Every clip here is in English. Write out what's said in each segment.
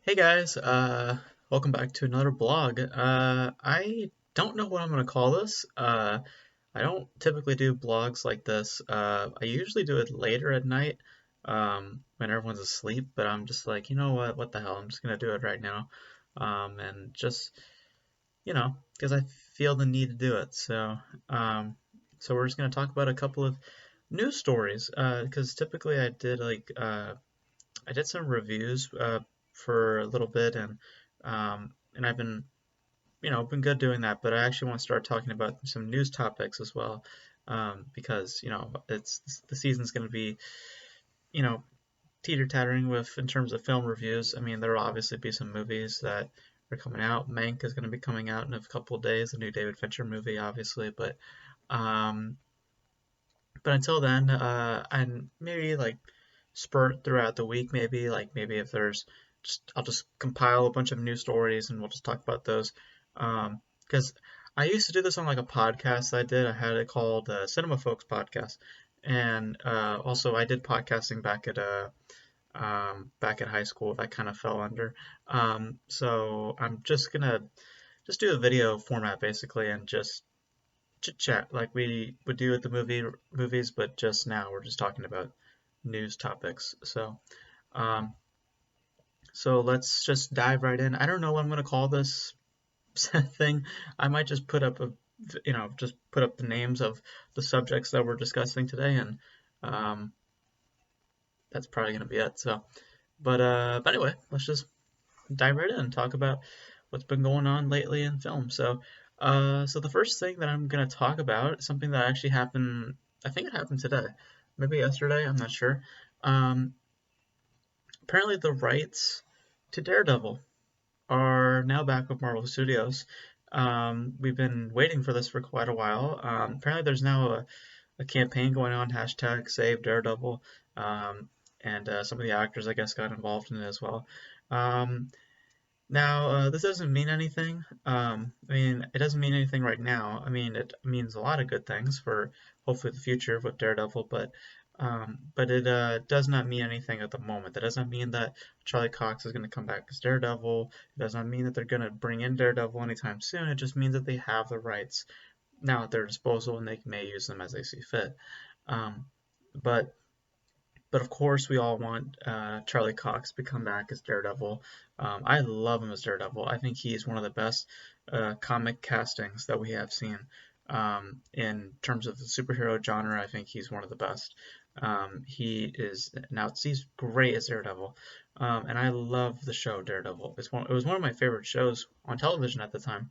Hey guys, welcome back to another blog. I don't know what I'm gonna call this. I don't typically do blogs like this. I usually do it later at night, when everyone's asleep, but I'm just like, you know what the hell, I'm just gonna do it right now. And just, because I feel the need to do it. Um, so we're just gonna talk about a couple of news stories, because typically I did some reviews for a little bit, and I've been good doing that. But I actually want to start talking about some news topics as well, because it's the season's going to be you know teeter-tottering with in terms of film reviews. I mean, there'll obviously be some movies that are coming out. Mank is going to be coming out in a couple of days, a new David Fincher movie, obviously. Um, but until then, and maybe like spurt throughout the week, maybe if there's I'll just compile a bunch of news stories and we'll just talk about those. Because I used to do this on like a podcast I did. I had it called CinemaFolks podcast, and also I did podcasting back at high school. That kind of fell under. So I'm just gonna just do a video format basically and just chit chat like we would do at the movies, but just now we're just talking about news topics. Um, so let's just dive right in. I don't know what I'm gonna call this thing. I might just just put up the names of the subjects that we're discussing today, and um, that's probably gonna be it. But anyway, let's just dive right in and talk about what's been going on lately in film. So the first thing that I'm gonna talk about is something that actually happened. I think it happened today, maybe yesterday. I'm not sure. Um, Apparently, the rights to Daredevil are now back with Marvel Studios. We've been waiting for this for quite a while. Apparently, there's now a campaign going on, hashtag Save Daredevil, and some of the actors, I guess, got involved in it as well. Um, Now, this doesn't mean anything. I mean, it doesn't mean anything right now. I mean, it means a lot of good things for hopefully the future with Daredevil, but it does not mean anything at the moment. That doesn't mean that Charlie Cox is going to come back as Daredevil. It does not mean that they're going to bring in Daredevil anytime soon. It just means that they have the rights now at their disposal and they may use them as they see fit. Um, but but of course, we all want Charlie Cox to come back as Daredevil. I love him as Daredevil. I think he's one of the best comic castings that we have seen in terms of the superhero genre. I think he's one of the best. He's great as Daredevil, and I love the show Daredevil. It was one of my favorite shows on television at the time.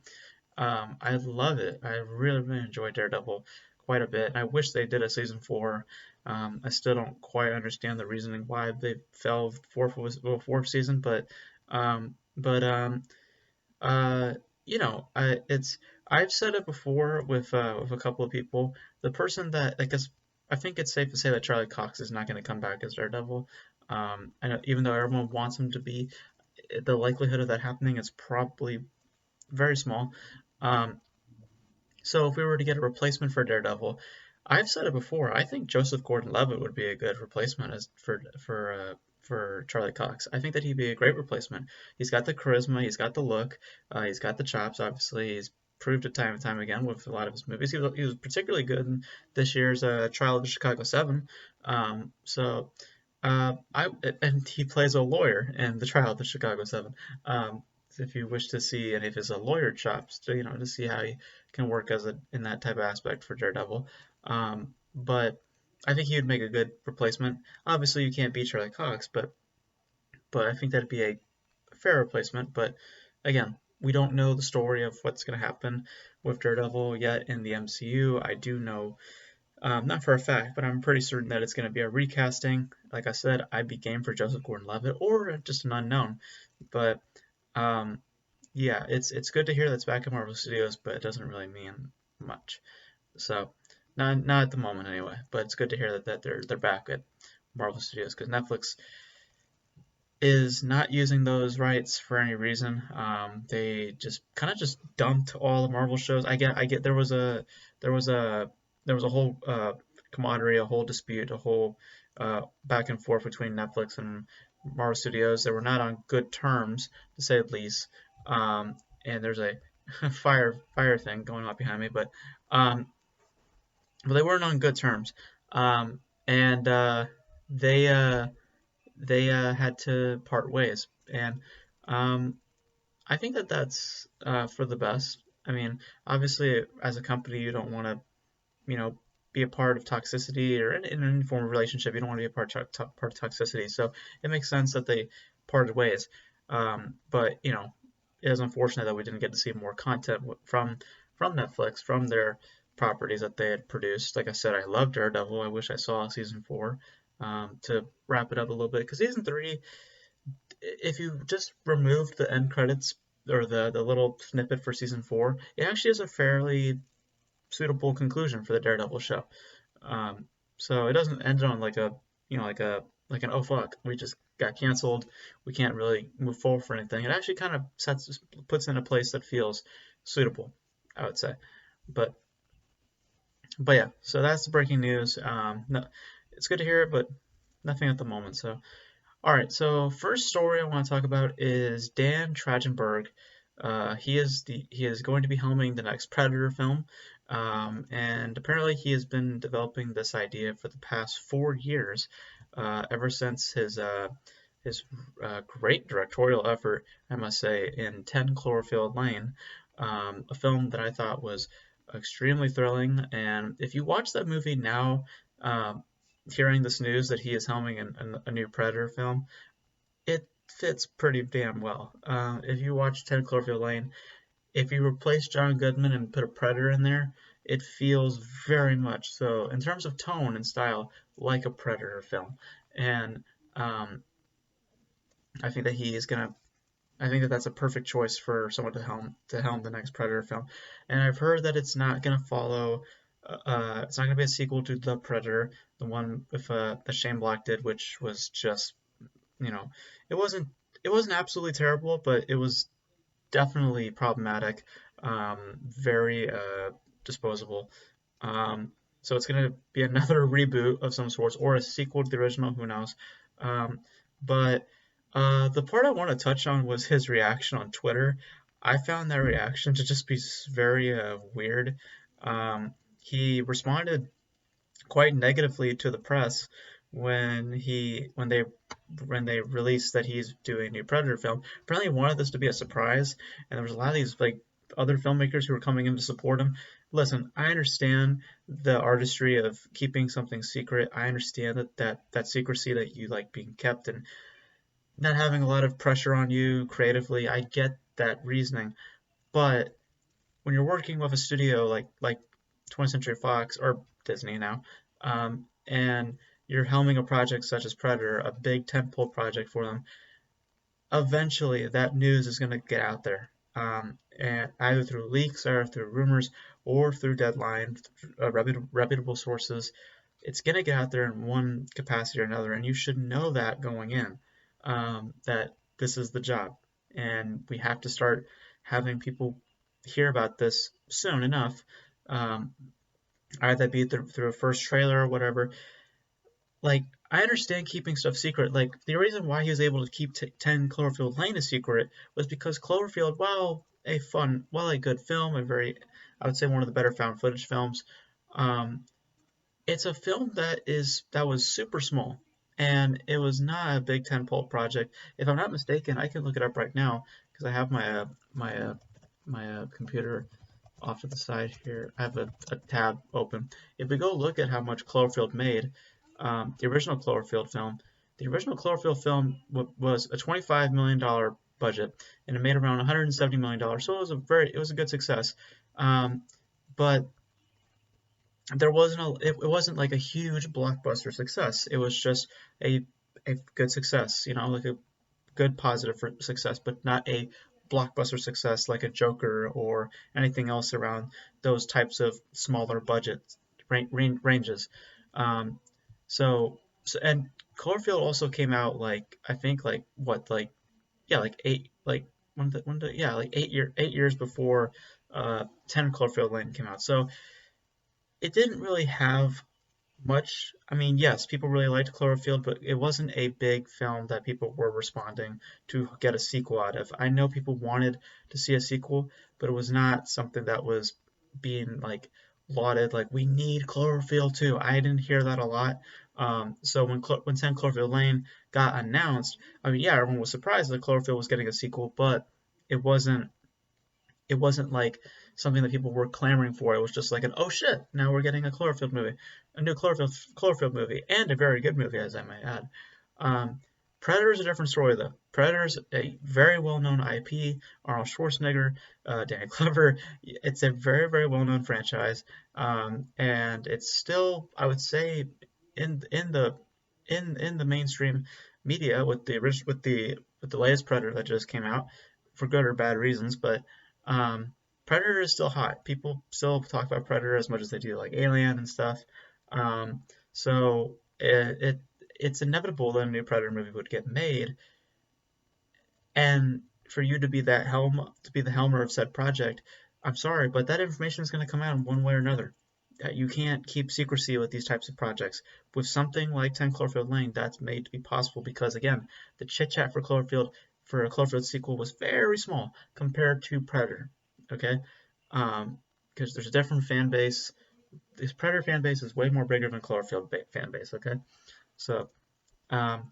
I love it. I really enjoy Daredevil quite a bit. And I wish they did a season four. I still don't quite understand the reasoning why they fell fourth season, but uh, I've said it before with a couple of people. The person that I think it's safe to say that Charlie Cox is not going to come back as Daredevil. I know, even though everyone wants him to be, the likelihood of that happening is probably very small. Um, so if we were to get a replacement for Daredevil, I've said it before. I think Joseph Gordon-Levitt would be a good replacement as for Charlie Cox. I think that he'd be a great replacement. He's got the charisma, he's got the look, he's got the chops. Obviously, he's proved it time and time again with a lot of his movies. He was particularly good in this year's Trial of the Chicago Seven. I and he plays a lawyer in the Trial of the Chicago Seven. If you wish to see any of his lawyer chops, to see how he can work in that type of aspect for Daredevil. But I think he would make a good replacement. Obviously, you can't beat Charlie Cox, but I think that'd be a fair replacement. But again, we don't know the story of what's going to happen with Daredevil yet in the MCU. I do know, not for a fact, but I'm pretty certain that it's going to be a recasting. Like I said, I'd be game for Joseph Gordon-Levitt or just an unknown. But um, yeah, it's good to hear that's back at Marvel Studios, but it doesn't really mean much. So not at the moment anyway. But it's good to hear that they're back at Marvel Studios because Netflix is not using those rights for any reason. They just kind of just dumped all the Marvel shows. I get there was a there was a whole camaraderie, a whole dispute, a whole back and forth between Netflix and Marvel Studios. They were not on good terms, to say the least. And there's a fire thing going on behind me, um, but they weren't on good terms. And they uh, they had to part ways, and um, I think that that's for the best. I mean, obviously, as a company, you don't want to, you know, be a part of toxicity, or in any form of relationship, you don't want to be a part of toxicity. So it makes sense that they parted ways. But you know, it is unfortunate that we didn't get to see more content from Netflix, from their properties that they had produced. Like I said, I love Daredevil. I wish I saw season four, to wrap it up a little bit, because season three, if you just removed the end credits or the little snippet for season four, it actually is a fairly suitable conclusion for the Daredevil show. Um, so it doesn't end on like a, like an oh fuck, we just got canceled, we can't really move forward for anything. It actually kind of puts in a place that feels suitable, I would say. But yeah, so that's the breaking news. No, it's good to hear it, but nothing at the moment. So all right, so first story I want to talk about is Dan Trachtenberg. He is going to be helming the next Predator film, and apparently he has been developing this idea for the past 4 years, ever since his great directorial effort, I must say, in 10 Cloverfield Lane, a film that I thought was extremely thrilling. And if you watch that movie now, um, hearing this news that he is helming a new Predator film, it fits pretty damn well. If you watch 10 Cloverfield Lane, if you replace John Goodman and put a Predator in there, it feels very much so, in terms of tone and style, like a Predator film. And um, I think that he is gonna. I think that that's a perfect choice for someone to helm the next Predator film. And I've heard that it's not gonna follow. It's not gonna be a sequel to The Predator, the one with that Shane Black did, which was just, you know, it wasn't it wasn't absolutely terrible, but it was definitely problematic, very disposable. Um, so it's going to be another reboot of some sorts, or a sequel to the original, who knows. Um, but the part I want to touch on was his reaction on Twitter. I found that reaction to just be very weird. He responded quite negatively to the press when he when they released that he's doing a new Predator film. Apparently, he wanted this to be a surprise, and there was a lot of these like other filmmakers who were coming in to support him. Listen, I understand the artistry of keeping something secret. I understand that secrecy, that you like being kept, and not having a lot of pressure on you creatively. I get that reasoning, but when you're working with a studio like 20th Century Fox or Disney now, and you're helming a project such as Predator, a big tentpole project for them, eventually that news is going to get out there, and either through leaks or through rumors or through deadline, reputable sources. It's going to get out there in one capacity or another, and you should know that going in, that this is the job, and we have to start having people hear about this soon enough, um, either be through a first trailer or whatever. Like, I understand keeping stuff secret. Like, the reason why he was able to keep 10 Cloverfield Lane a secret was because Cloverfield, while a good film, I would say one of the better found footage films, um, it's a film that was super small, and it was not a big tentpole project. If I'm not mistaken, I can look it up right now because I have my computer off to the side here. I have a tab open. If we go look at how much Cloverfield made, the original Cloverfield film was a $25 million budget, and it made around $170 million. So it was a good success. But it wasn't like a huge blockbuster success. It was just a a good success, like a good positive for success, but not a blockbuster success like a Joker or anything else around those types of smaller budget ranges. Um, and Cloverfield also came out, like, I think, like what, like, yeah, like like 8 years before 10 Cloverfield Lane came out. So it didn't really have much. I mean, yes, people really liked Cloverfield, but it wasn't a big film that people were responding to get a sequel out of. I know people wanted to see a sequel, but it was not something that was being like lauded. Like we need Cloverfield too. I didn't hear that a lot. So when 10 Cloverfield Lane got announced, I mean, yeah, everyone was surprised that Cloverfield was getting a sequel, but it wasn't it wasn't like something that people were clamoring for. It was just like an oh shit, now we're getting a Cloverfield movie, a new Cloverfield movie, and a very good movie, as I might add. Um, Predator's a different story though. Predator's a very well-known IP. Arnold Schwarzenegger, Danny Glover. It's a very well-known franchise, and it's still, I would say, in the in the mainstream media with the latest Predator that just came out, for good or bad reasons, but um, Predator is still hot. People still talk about Predator as much as they do like Alien and stuff. So it's inevitable that a new Predator movie would get made, and for you to be the helmer of said project, I'm sorry, but that information is going to come out in one way or another. You can't keep secrecy with these types of projects. With something like 10 Cloverfield Lane, that's made to be possible because, again, the chit chat for a Cloverfield sequel was very small compared to Predator. Okay, because there's a different fan base. This Predator fan base is way more bigger than Cloverfield fan base. Okay, so um,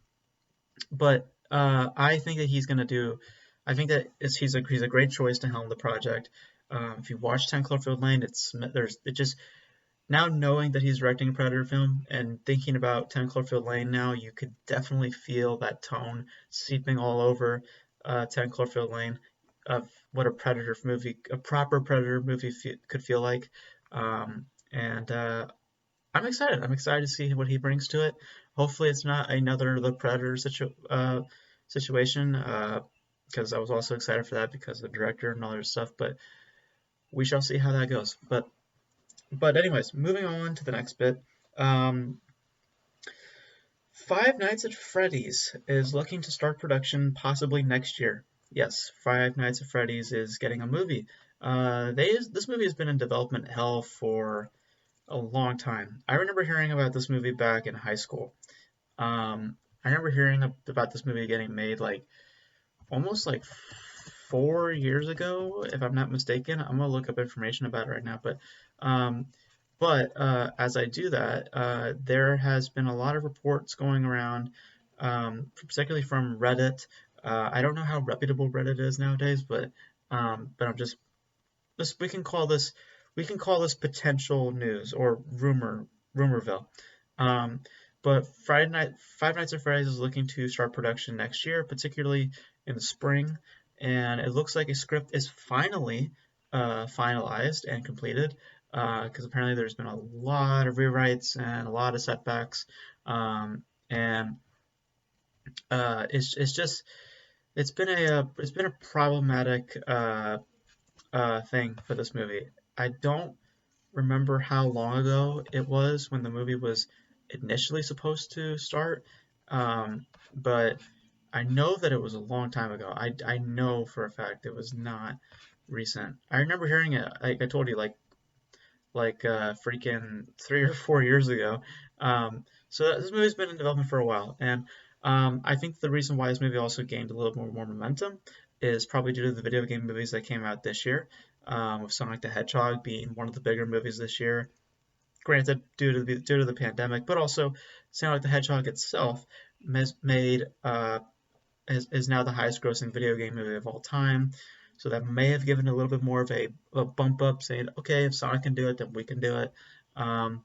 but I think that he's gonna do. I think that he's a great choice to helm the project. If you watch 10 Cloverfield Lane, it just now knowing that he's directing a Predator film and thinking about 10 Cloverfield Lane now, you could definitely feel that tone seeping all over 10 Cloverfield Lane of what a proper Predator movie could feel like. And I'm excited. I'm excited to see what he brings to it. Hopefully, it's not another The Predator situation, because I was also excited for that because of the director and all that stuff. But we shall see how that goes. But anyways, moving on to the next bit. Um, Five Nights at Freddy's is looking to start production possibly next year. Yes, Five Nights at Freddy's is getting a movie. This movie has been in development hell for a long time. I remember hearing about this movie back in high school. I remember hearing about this movie getting made like almost like 4 years ago, if I'm not mistaken. I'm gonna look up information about it right now, um, as I do that, there has been a lot of reports going around, particularly from Reddit. I don't know how reputable Reddit is nowadays, but I'm just we can call this potential news or rumorville. Um, but Five Nights at Freddy's is looking to start production next year, particularly in the spring, and it looks like a script is finally finalized and completed. Because apparently there's been a lot of rewrites and a lot of setbacks, and it's just it's been a problematic thing for this movie. I don't remember how long ago it was when the movie was initially supposed to start, but I know that it was a long time ago. I know for a fact it was not recent. I remember hearing it, like I told you, freaking 3 or 4 years ago. So this movie's been in development for a while, and I think the reason why this movie also gained a little more momentum is probably due to the video game movies that came out this year, with Sonic the Hedgehog being one of the bigger movies this year. Granted, due to the pandemic, but also Sonic the Hedgehog itself has made is now the highest grossing video game movie of all time. So that may have given a little bit more of a bump up, saying, okay, if Sonic can do it, then we can do it. Um,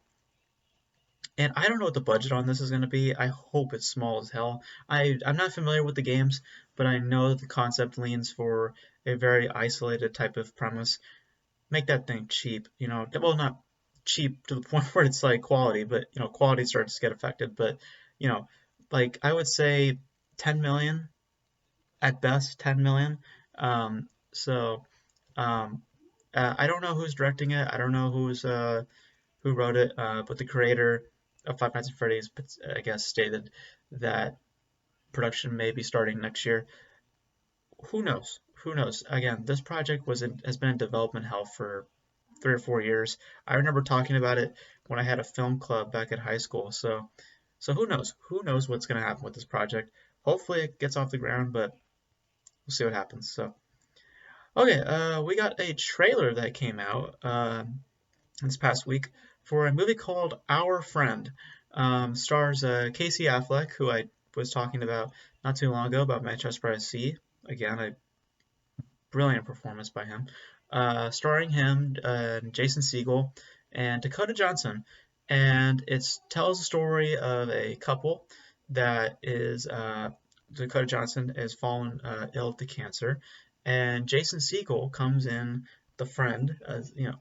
and I don't know what the budget on this is going to be. I hope it's small as hell. I'm not familiar with the games, but I know that the concept leans for a very isolated type of premise. Make that thing cheap, well, not cheap to the point where it's like quality, but quality starts to get affected. But you know, like I would say 10 million at best, 10 million. So um, I don't know who's directing it. I don't know who wrote it, but the creator of Five Nights at Freddy's, I guess, stated that production may be starting next year. Who knows? Who knows? Again, this project has been in development hell for 3 or 4 years. I remember talking about it when I had a film club back at high school. So who knows? Who knows what's going to happen with this project? Hopefully it gets off the ground, but we'll see what happens. So okay, we got a trailer that came out this past week for a movie called Our Friend. Stars Casey Affleck, who I was talking about not too long ago about Manchester by the Sea. Again, a brilliant performance by him. Starring him, Jason Segel, and Dakota Johnson. And it tells the story of a couple that is Dakota Johnson is fallen ill to cancer, and Jason Segel comes in the friend,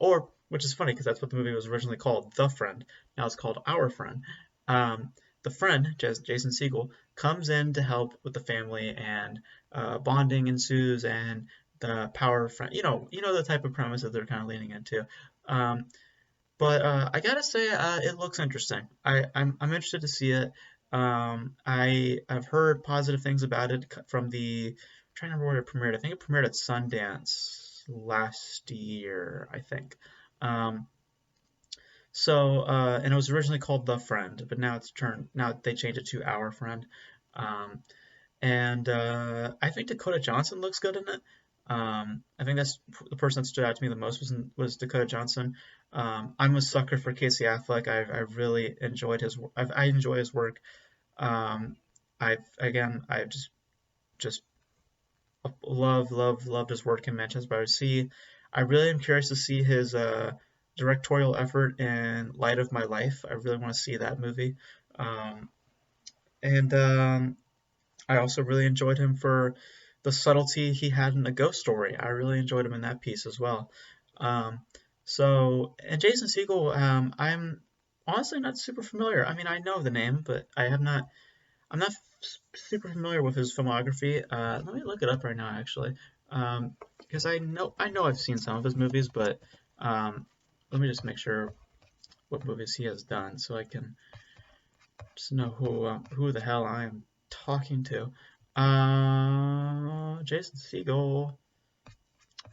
or which is funny because that's what the movie was originally called, The Friend. Now it's called Our Friend. Um, the friend, Jason Segel, comes in to help with the family, and bonding ensues, and the power of friend. The type of premise that they're kind of leaning into. Um, but I gotta say, it looks interesting. I'm interested to see it. I've heard positive things about it from I'm trying to remember where it premiered. I think it premiered at Sundance last year, I think. Um, and it was originally called The Friend, but now they changed it to Our Friend. Um, and I think Dakota Johnson looks good in it. I think that's the person that stood out to me the most was Dakota Johnson. I'm a sucker for Casey Affleck. I've really enjoyed his work. I enjoy his work. I just loved his work in Manchester by the Sea. I really am curious to see his directorial effort in Light of My Life. I really want to see that movie. Um, and I also really enjoyed him for the subtlety he had in A Ghost Story. I really enjoyed him in that piece as well. Um, and Jason Segel, I'm honestly not super familiar. I mean, I know the name, but I'm not super familiar with his filmography. Let me look it up right now, actually, because I know I've seen some of his movies, but um, let me just make sure what movies he has done so I can just know who the hell I am talking to. Jason Segel,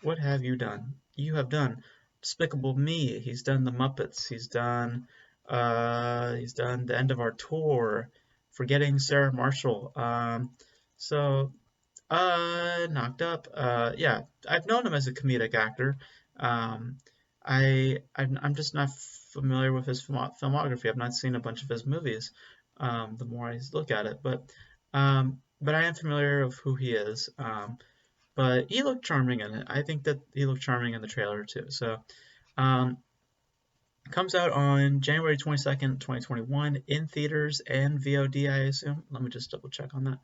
what have you done? You have done Despicable Me. He's done The Muppets. He's done The End of Our Tour, Forgetting Sarah Marshall. Knocked Up. Yeah, I've known him as a comedic actor. Um, I'm just not familiar with his filmography. I've not seen a bunch of his movies. The more I look at it, but I am familiar with who he is. But he looked charming in it. I think that he looked charming in the trailer too. So, um, comes out on January 22nd, 2021 in theaters and VOD, I assume. Let me just double check on that.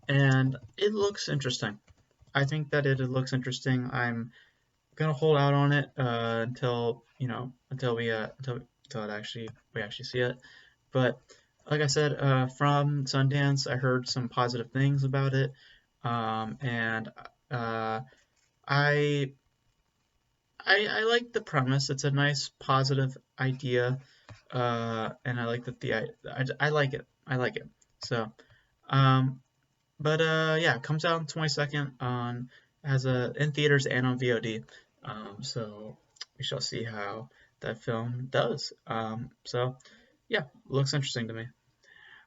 And it looks interesting. I think that it looks interesting. I'm gonna hold out on it until we actually see it. But like I said, from Sundance, I heard some positive things about it, and I I like the premise. It's a nice, positive idea, and I like that I like it. I like it. So, um, yeah, it comes out on 22nd on as a in theaters and on VOD. So we shall see how that film does. Yeah, looks interesting to me.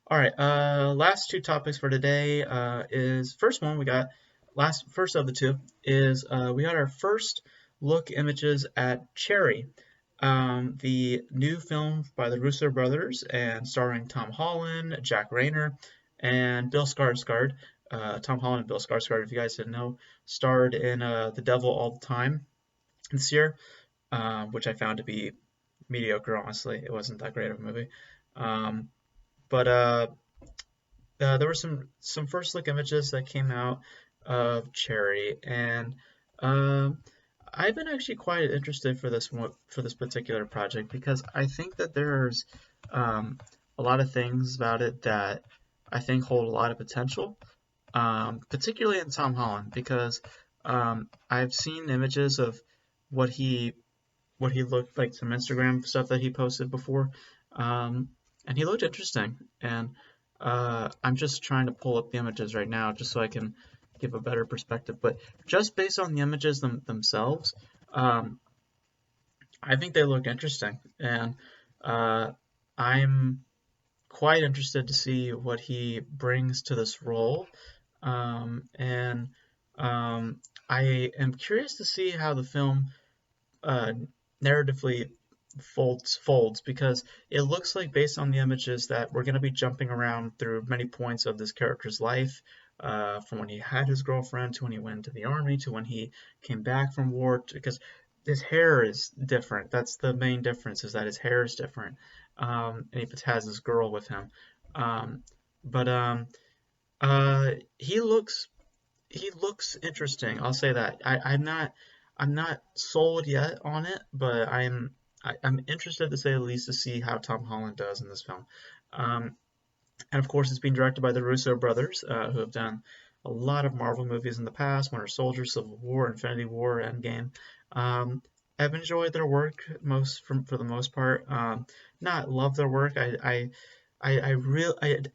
All right, last two topics for today is first one we got first of the two is we got our first look images at Cherry, the new film by the Russo brothers and starring Tom Holland, Jack Rayner, and Bill Skarsgård. Tom Holland and Bill Skarsgård, if you guys didn't know, starred in The Devil All the Time this year, which I found to be mediocre. Honestly, it wasn't that great of a movie. Um, but there were some first look images that came out of Cherry, and um, I've been actually quite interested for this particular project because I think that there's a lot of things about it that I think hold a lot of potential, particularly in Tom Holland because I've seen images of what he what he looked like, some Instagram stuff that he posted before, um, and he looked interesting. And I'm just trying to pull up the images right now just so I can give a better perspective. But just based on the images themselves, um, I think they look interesting, and uh, I'm quite interested to see what he brings to this role. And um, I am curious to see how the film uh, narratively folds because it looks like based on the images that we're going to be jumping around through many points of this character's life, from when he had his girlfriend to when he went into the army to when he came back from war, because his hair is different. That's the main difference, is that his hair is different, and he has this girl with him. um, but he looks interesting. I'll say that. I'm not sold yet on it, but I'm interested to say the least to see how Tom Holland does in this film. Um, and of course, it's being directed by the Russo brothers, who have done a lot of Marvel movies in the past: Winter Soldier, Civil War, Infinity War, Endgame. Um, I've enjoyed their work for the most part. Not love their work. I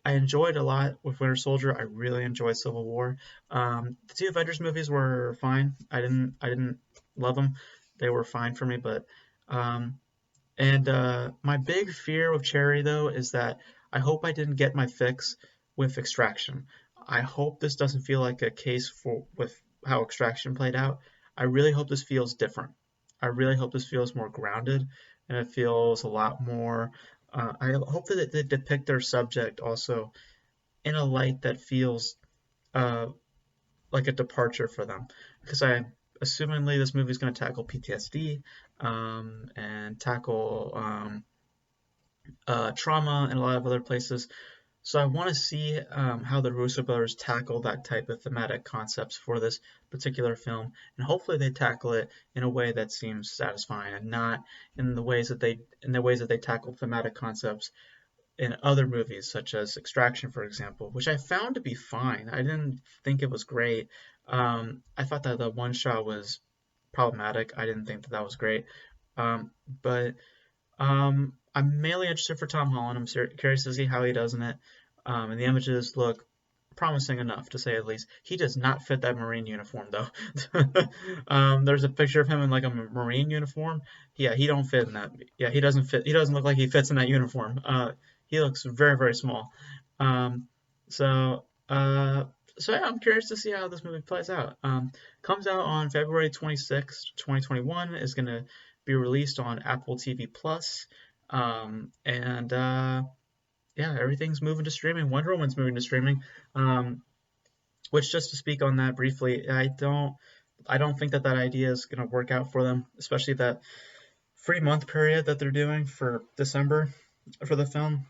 enjoyed a lot with Winter Soldier. I really enjoyed Civil War. The two Avengers movies were fine. I didn't love them. They were fine for me, but um, and my big fear with Cherry, though, is that I hope I didn't get my fix with Extraction. I hope this doesn't feel like a case for with how Extraction played out. I really hope this feels different. I really hope this feels more grounded, and it feels a lot more. I hope that they depict their subject also in a light that feels uh, like a departure for them, because assumingly this movie is going to tackle PTSD, and tackle trauma and a lot of other places. So I want to see how the Russo brothers tackle that type of thematic concepts for this particular film, and hopefully they tackle it in a way that seems satisfying, and not in the ways that they tackle thematic concepts in other movies, such as Extraction, for example, which I found to be fine. I didn't think it was great. I thought that the one shot was problematic. I didn't think that that was great. But I'm mainly interested for Tom Holland. I'm curious to see how he does in it. And the images look promising enough, to say at least. He does not fit that Marine uniform, though. There's a picture of him in like a Marine uniform. Yeah, he don't fit in that. Yeah, he doesn't fit. He doesn't look like he fits in that uniform. He looks very, very small. Um, so, uh, so yeah, I'm curious to see how this movie plays out. Comes out on February 26th, 2021. Is gonna be released on Apple TV Plus. And yeah, everything's moving to streaming. Wonder Woman's moving to streaming. Um, which, just to speak on that briefly, I don't think that that idea is going to work out for them, especially that free month period that they're doing for December for the film.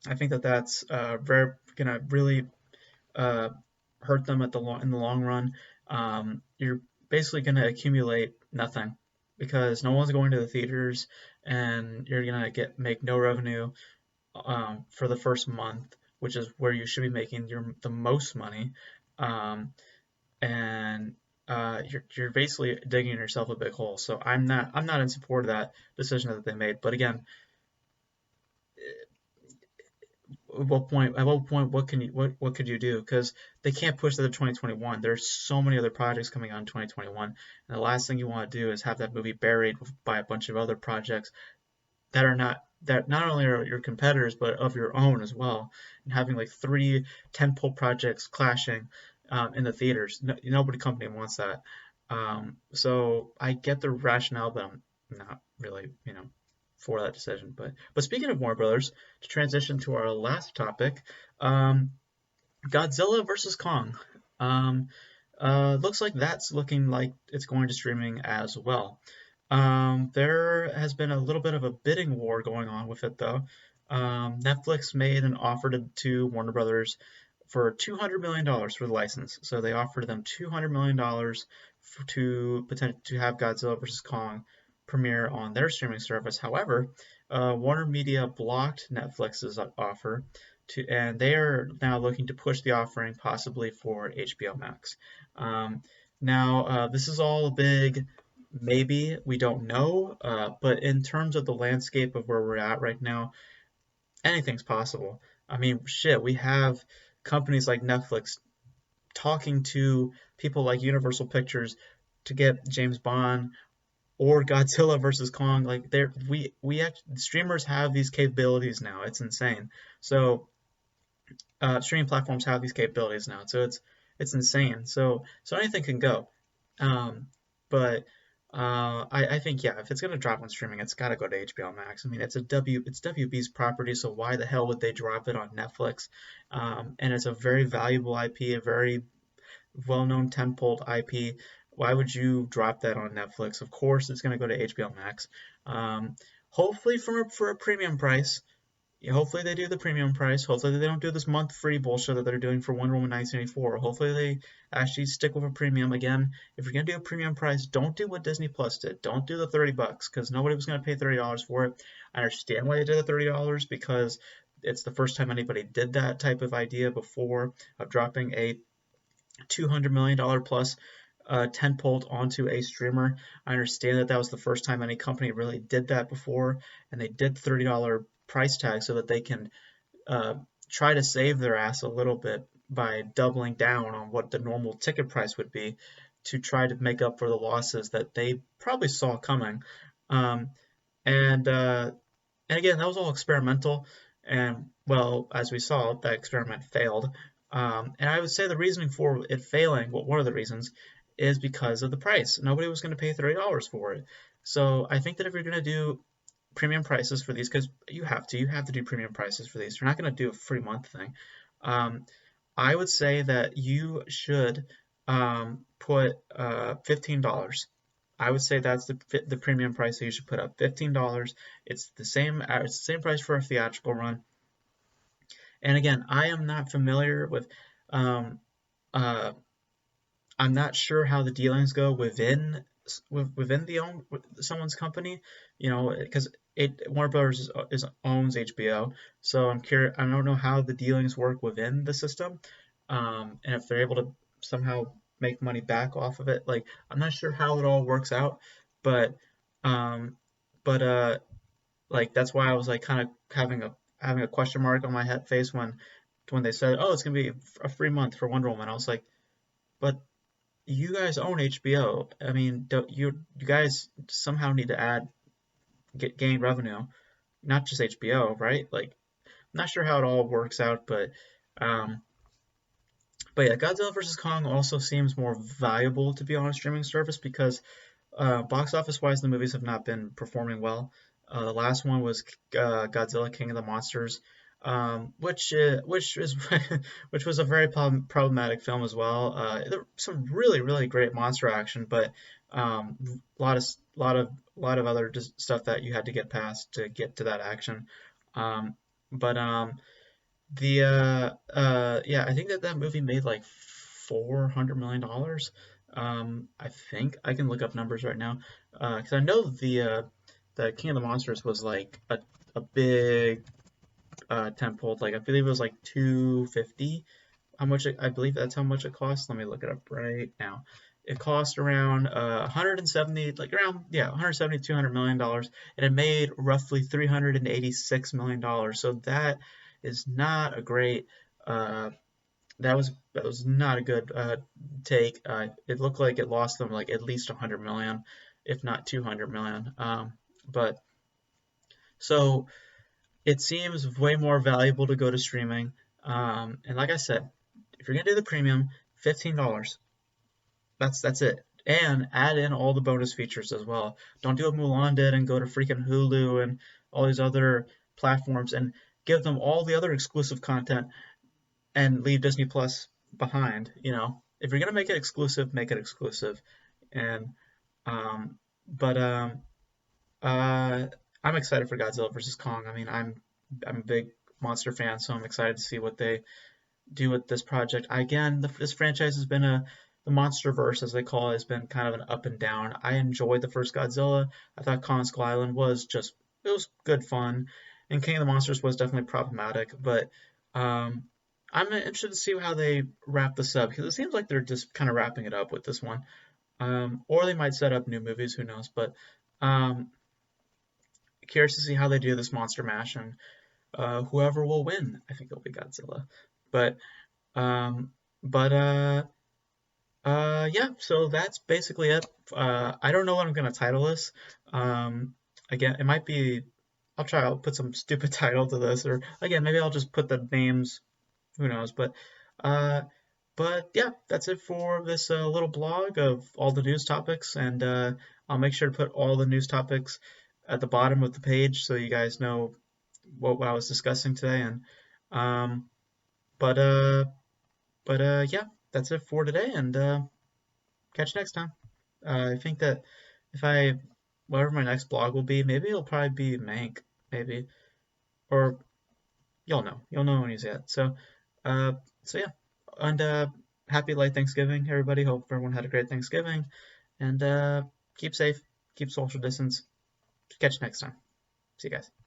I think that that's very going to really uh, hurt them in the long run. You're basically going to accumulate nothing because no one's going to the theaters, and you're going to get make no revenue for the first month, which is where you should be making the most money. Um, and you're basically digging yourself a big hole. So I'm not in support of that decision that they made. But again, at what point what could you do? Because they can't push that to 2021. There's so many other projects coming out in 2021, and the last thing you want to do is have that movie buried by a bunch of other projects that not only are your competitors but of your own as well, and having like three tentpole projects clashing in the theaters. Nobody company wants that. So I get the rationale, but I'm not really for that decision. But speaking of Warner Brothers, to transition to our last topic, um, Godzilla versus Kong. Um, Looks like that's looking like it's going to streaming as well. There has been a little bit of a bidding war going on with it, though. Netflix made an offer to Warner Brothers for $200 million dollars for the license. So they offered them $200 million dollars to have Godzilla vs. Kong premiere on their streaming service. However, Warner Media blocked Netflix's offer and they are now looking to push the offering possibly for HBO Max. Um, Now, this is all a big maybe. We don't know, but in terms of the landscape of where we're at right now, anything's possible. I mean, shit, we have companies like Netflix talking to people like Universal Pictures to get James Bond or Godzilla versus Kong. Like streamers have these capabilities now. It's insane. So streaming platforms have these capabilities now. So it's insane. So anything can go. Um, but I think yeah, if it's gonna drop on streaming, it's gotta go to HBO Max. I mean, it's WB's property, so why the hell would they drop it on Netflix? And it's a very valuable IP, a very well-known tentpole IP. Why would you drop that on Netflix? Of course, it's gonna go to HBO Max. Um, Hopefully for a premium price. Yeah, hopefully they do the premium price. Hopefully they don't do this month free bullshit that they're doing for Wonder Woman 1984. Hopefully they actually stick with a premium. Again, if you're gonna do a premium price, don't do what Disney Plus did. Don't do the $30 because nobody was gonna pay $30 for it. I understand why they did the $30 because it's the first time anybody did that type of idea before of dropping a $200 million plus tentpole onto a streamer. I understand that that was the first time any company really did that before, and they did $30 price tag so that they can uh, try to save their ass a little bit by doubling down on what the normal ticket price would be to try to make up for the losses that they probably saw coming. Um, and and again, that was all experimental. And well, as we saw, that experiment failed. And I would say the reasoning for it failing, well, one of the reasons, is because of the price. Nobody was going to pay $30 for it. So I think that if you're going to do premium prices for these, because you have to do premium prices for these. You're not going to do a free month thing. Um, I would say that you should put $15. I would say that's the premium price that you should put up. $15. It's the same price for a theatrical run. And again, I am not familiar with um, uh, I'm not sure how the dealings go within someone's company, because it Warner Brothers owns HBO. So I'm curious. I don't know how the dealings work within the system, and if they're able to somehow make money back off of it. Like I'm not sure how it all works out, but um, but like that's why I was like kind of having a question mark on my head face when they said, oh, it's gonna be a free month for Wonder Woman. I was like, but you guys own HBO. I mean, don't you guys somehow need to gain revenue, not just HBO, right? Like, I'm not sure how it all works out, um, but yeah, Godzilla vs Kong also seems more valuable to be on a streaming service because box office wise, the movies have not been performing well. The last one was Godzilla King of the Monsters, which is which was a very problematic film as well. There some really great monster action, but a lot of other stuff that you had to get past to get to that action. Um, but the Yeah, I think that that movie made like $400 million. I think I can look up numbers right now because I know the King of the Monsters was like a big tentpole. Like I believe it was like 250. I believe that's how much it cost. Let me look it up right now. It cost around 170, like around, yeah, 170 $200 million, and it made roughly $386 million. So that is not a great. Uh, that was not a good take. It looked like it lost them like at least 100 million, if not 200 million. But so it seems way more valuable to go to streaming. And like I said, if you're gonna do the premium, $15. That's it. And add in all the bonus features as well. Don't do what Mulan did and go to freaking Hulu and all these other platforms and give them all the other exclusive content and leave Disney Plus behind. If you're gonna make it exclusive, make it exclusive. And but I'm excited for Godzilla versus Kong. I mean, I'm a big monster fan, so I'm excited to see what they do with this project. Again, this franchise has been the MonsterVerse, as they call it, has been kind of an up and down. I enjoyed the first Godzilla. I thought Kong Skull Island it was good fun, and King of the Monsters was definitely problematic. But um, I'm interested to see how they wrap this up because it seems like they're just kind of wrapping it up with this one, or they might set up new movies. Who knows? But um, curious to see how they do this Monster Mash and whoever will win. I think it'll be Godzilla. But um, but Yeah, so that's basically it. I don't know what I'm gonna title this. Um, again, it might be, I'll put some stupid title to this, or again, maybe I'll just put the names, who knows, uh, but yeah, that's it for this little blog of all the news topics, and I'll make sure to put all the news topics at the bottom of the page so you guys know what I was discussing today, and um, but uh, yeah, that's it for today, and catch you next time. I think that if I, whatever my next blog will be, maybe it'll probably be Mank, maybe, or you'll know when you see it. Uh, so yeah, and happy late Thanksgiving, everybody. Hope everyone had a great Thanksgiving, and keep safe, keep social distance. Catch you next time. See you guys.